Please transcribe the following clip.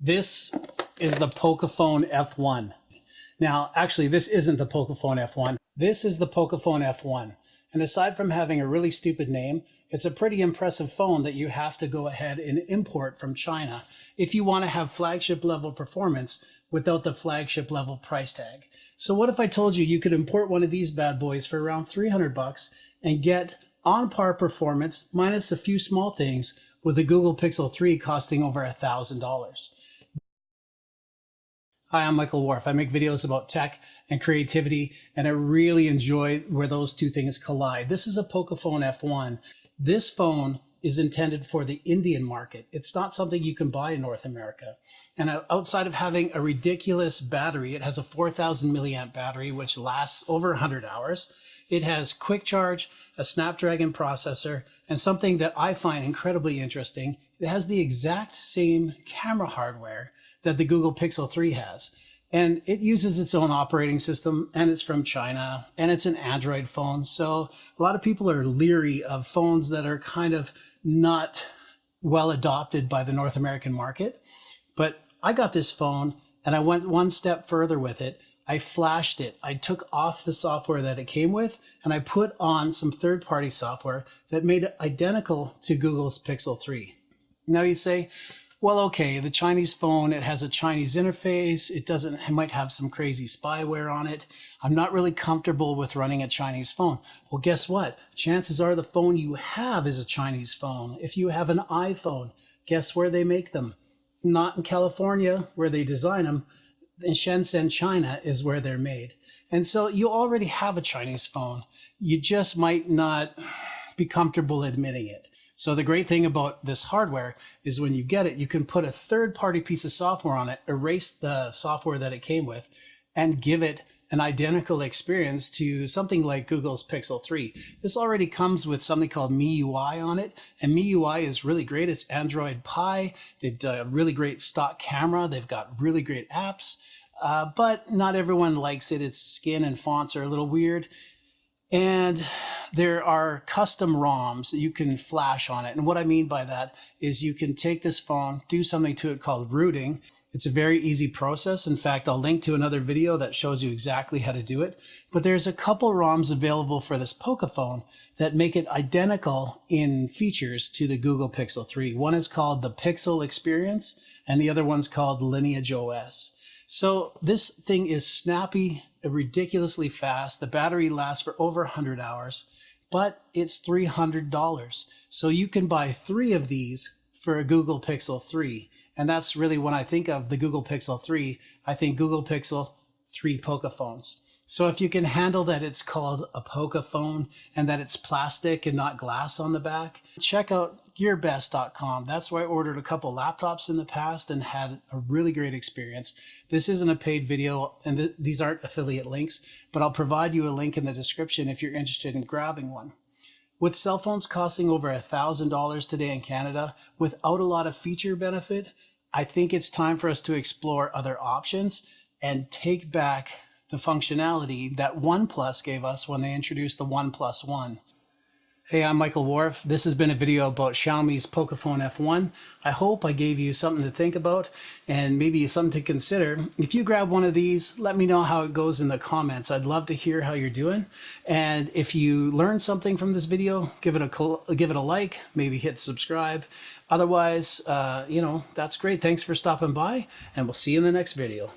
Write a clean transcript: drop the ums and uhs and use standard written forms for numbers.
This is the Pocofone F1. Now, actually, this isn't the Pocofone F1. This is the Pocofone F1. And aside from having a really stupid name, it's a pretty impressive phone that you have to go ahead and import from China if you want to have flagship level performance without the flagship level price tag. So what if I told you you could import one of these bad boys for around 300 bucks and get on par performance minus a few small things with the Google Pixel 3 costing over $1,000. Hi, I'm Michael Worf. I make videos about tech and creativity, and I really enjoy where those two things collide. This is a Pocofone F1. This phone is intended for the Indian market. It's not something you can buy in North America. And outside of having a ridiculous battery, it has a 4,000 milliamp battery, which lasts over 100 hours. It has quick charge, a Snapdragon processor, and something that I find incredibly interesting, it has the exact same camera hardware that the Google Pixel 3 has. And it uses its own operating system, and it's from China, and it's an Android phone. So a lot of people are leery of phones that are kind of not well adopted by the North American market. But I got this phone, and I went one step further with it. I flashed it. I took off the software that it came with, and I put on some third-party software that made it identical to Google's Pixel 3. Now you say, well, okay, the Chinese phone, it has a Chinese interface. It might have some crazy spyware on it. I'm not really comfortable with running a Chinese phone. Well, guess what? Chances are the phone you have is a Chinese phone. If you have an iPhone, guess where they make them? Not in California, where they design them. In Shenzhen, China is where they're made. And so you already have a Chinese phone. You just might not be comfortable admitting it. So the great thing about this hardware is when you get it, you can put a third-party piece of software on it, erase the software that it came with, and give it an identical experience to something like Google's Pixel 3. This already comes with something called MIUI on it, and MIUI is really great. It's Android Pie. They've done a really great stock camera. They've got really great apps, but not everyone likes it. Its skin and fonts are a little weird. And there are custom ROMs that you can flash on it. And what I mean by that is you can take this phone, do something to it called rooting. It's a very easy process. In fact, I'll link to another video that shows you exactly how to do it. But there's a couple ROMs available for this Pocofone that make it identical in features to the Google Pixel 3. One is called the Pixel Experience, and the other one's called Lineage OS. So this thing is snappy, ridiculously fast. The battery lasts for over 100 hours, but it's $300. So you can buy 3 of these for a Google Pixel 3. And that's really when I think of the Google Pixel 3, I think Google Pixel 3 Pocophones. So if you can handle that it's called a Pocophone and that it's plastic and not glass on the back, check out gearbest.com. That's where I ordered a couple laptops in the past and had a really great experience. This isn't a paid video and these aren't affiliate links, but I'll provide you a link in the description if you're interested in grabbing one. With cell phones costing over $1,000 today in Canada without a lot of feature benefit, I think it's time for us to explore other options and take back the functionality that OnePlus gave us when they introduced the OnePlus One. Hey, I'm Michael Worf. This has been a video about Xiaomi's Pocofone F1. I hope I gave you something to think about and maybe something to consider. If you grab one of these, let me know how it goes in the comments. I'd love to hear how you're doing. And if you learned something from this video, give it a like, maybe hit subscribe. Otherwise, that's great. Thanks for stopping by, and we'll see you in the next video.